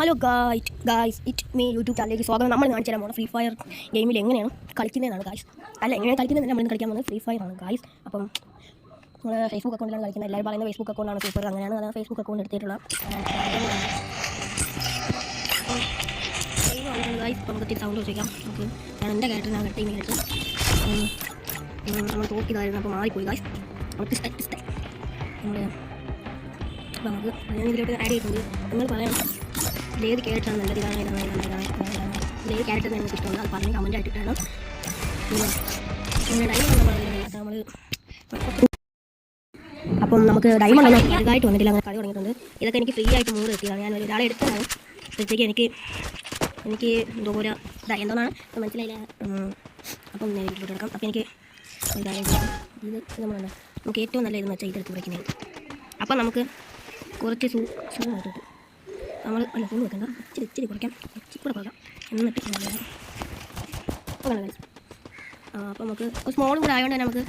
Hello guys it me YouTube ചാനലിലേക്ക് സ്വാഗതം. നമ്മൾ കാണിച്ചു തരാൻ പോകുന്നത് ഫ്രീ ഫയർ ഗെയിമിൽ എങ്ങനെയാണ് കളിക്കുന്നതാണ് ഗായ്സ്. അല്ല, എങ്ങനെ കളിക്കുന്നത് നമ്മൾ കളിക്കാൻ പോകുന്നത് ഫ്രീ ഫയർ ആണ് ഗായ്സ്. അപ്പം നമ്മൾ ഫേസ്ബുക്ക് അക്കൗണ്ടിലാണ് കളിക്കുന്നത്. എല്ലാവരും പറയുന്നത് ഫേസ്ബുക്ക് അക്കൗണ്ടാണ് സൂപ്പർ, അങ്ങനെയാണ്. അതാണ് ഫേസ്ബുക്ക് അക്കൗണ്ട് എടുത്തിട്ടുള്ള ഗായ്സ്. നമുക്ക് ഇത്തിരി സൗണ്ട് വെച്ചേക്കാം. നമുക്ക് ഞാൻ എൻ്റെ ക്യാരക്ടറിനാണ് കട്ട് ചെയ്യുന്നത്. നമ്മൾ തോക്കിയതായിരുന്നു, അപ്പോൾ മാറിപ്പോയി ഗായ്സ്. നമുക്ക് ഇഷ്ടം നമ്മുടെ അപ്പോൾ നമുക്ക് ഇതിലോട്ട് ആഡ് ചെയ്തിട്ടുണ്ട്. നിങ്ങൾ പറയാം ഏത് ക്യാരക്ടറാണ് നല്ലത്, ഇതാണ് ഏത് ക്യാരക്ടർ നിങ്ങൾക്ക് ഇഷ്ടമുണ്ട് അത് പറഞ്ഞ് കമൻറ്റ് ആയിട്ടിട്ടാണ്. പിന്നെ ഡയമണ്ട് പറയുന്നത് നമ്മൾ അപ്പം നമുക്ക് ഡയമണ്ട് ഒന്നും വലുതായിട്ട് വന്നിട്ടില്ല, അങ്ങനെ കളി തുടങ്ങിയിട്ടുണ്ട്. ഇതൊക്കെ എനിക്ക് ഫ്രീ ആയിട്ട് 3 കിട്ടിയതാണ്. ഞാൻ ഒരാളെ എടുത്തതാണ്. അപ്പോഴത്തേക്ക് എനിക്ക് എന്തോ പോലെ എന്താണ് മനസ്സിലായില്ല. അപ്പം ഞാൻ വീട്ടിലോട്ട് എടുക്കാം. അപ്പോൾ എനിക്ക് ഇത് നമ്മളല്ല, നമുക്ക് ഏറ്റവും നല്ല ഇതെന്ന് വെച്ചാൽ ഇതെടുത്ത് കുറയ്ക്കുന്നത്. അപ്പം നമുക്ക് കുറച്ച് സൂമായിട്ട് നമ്മൾ അല്ല ഫുൾ വെക്കണ്ട, ഇച്ചിരി കുറയ്ക്കാം, ഇച്ചിരി കൂടെ കുറയ്ക്കാം. എന്നിട്ട് അങ്ങനെ അപ്പോൾ നമുക്ക് സ്മോളും കൂടെ ആയതുകൊണ്ട് തന്നെ നമുക്ക്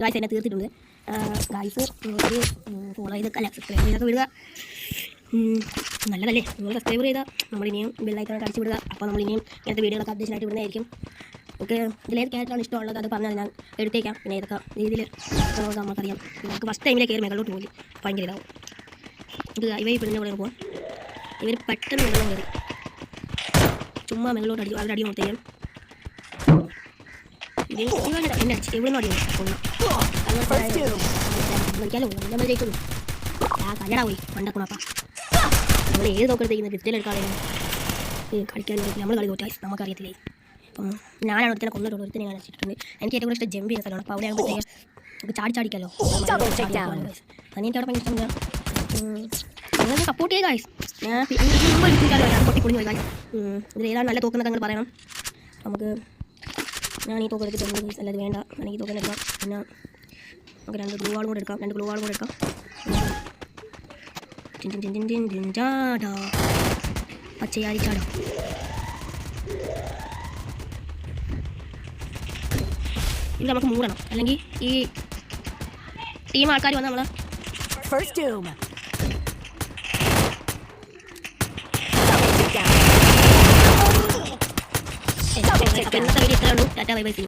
ഗായ്സ് എന്നെ തീർത്തിട്ടുണ്ട്. ഗായ്സ് ഒരു ഫോളോ ചെയ്ത് അല്ല സബ്സ്ക്രൈബ് ചെയ്തൊക്കെ വിടുക. നല്ലതല്ലേ, നിങ്ങൾ സബ്സ്ക്രൈബ് ചെയ്താൽ നമ്മളിനിയും ബെല്ലൈക്കണൊക്കെ അടിച്ച് വിടുക. അപ്പോൾ നമ്മളിനിയും ഇങ്ങനത്തെ വീഡിയോകളൊക്കെ അപ്ഡേഷനായിട്ട് വിടുന്നതായിരിക്കും. ഓക്കെ, ഇതിലേത് ക്യാരക്ടറാണ് ഇഷ്ടമുള്ളത് അത് പറഞ്ഞാൽ ഞാൻ എടുത്തേക്കാം. പിന്നെ ഏതൊക്കെ രീതിയിൽ നമുക്കറിയാം. നമുക്ക് ഫസ്റ്റ് ടൈമിലേക്ക് കയറി മേലോട്ട് പോയി ഭയങ്കര ഇതാവും. ഇത് ഇവയിൽ പെണ്ണിൻ്റെ കൂടെ പോകും. ഇവർ പെട്ടെന്ന് വെള്ളം കയറി ചുമ്മാ മേലോട്ട് അടിച്ചു, അവരുടെ അടി കൊടുത്തേക്കും. എന്നെ അടിച്ച് എവിടെ നിന്ന് അടിക്കും കളിക്കാലോ, നമ്മൾ ജയിക്കുള്ളൂ. കല്ലട പോയി പണ്ടക്കുണപ്പാ. നമ്മൾ ഏത് നോക്കത്തേക്കുന്ന ക്രിസ്റ്റൽ എടുക്കാതെ കളിക്കാൻ നമ്മൾ കളി തോറ്റാൽ നമുക്കറിയത്തില്ലേ. അപ്പം ഞാനാണ് ഒരുത്തനെ കൊന്നിട്ടുള്ളൂ, ഒരുത്തനെ ഞാൻ വെച്ചിട്ടുണ്ട്. എനിക്ക് ഏറ്റവും കൂടുതൽ ഇഷ്ടം ജമ്പ് ചെയ്യുന്ന സ്ഥലമാണ്. അപ്പോൾ അവിടെ ആകുമ്പോഴത്തേക്ക് നമുക്ക് ചാടിക്കാലോ. അതിന് എനിക്ക് അവിടെ ഭയങ്കര ഇഷ്ടമില്ല. നിങ്ങൾ സപ്പോർട്ട് ചെയ്യുക ഗായ്സ്. ഞാൻ പൊട്ടിപ്പൊളിഞ്ഞു പോയി ഗായ്സ്. ഇതിൽ ഏതാണ് നല്ല തോക്കുന്നൊക്കെ നിങ്ങൾ പറയണം. നമുക്ക് ഞാൻ ഈ തോക്കെടുത്ത് ജമ്പ് അല്ലാതെ വേണ്ട, എനിക്ക് തോക്കാൻ എടുക്കാം. പിന്നെ നമുക്ക് 2 ഗ്ലൂ വാളും കൂടെ എടുക്കാം, 2 ഗ്ലൂ വാളും കൂടെ എടുക്കാം. പച്ചയാരി ചാട ഇത് നമുക്ക് മൂടണം, അല്ലെങ്കിൽ ഈ ടീം ആൾക്കാർ വന്ന് നമ്മളെ ഇന്നത്തെ വീഡിയോ ഇത്രേ ഉള്ളൂ. Tata bye bye.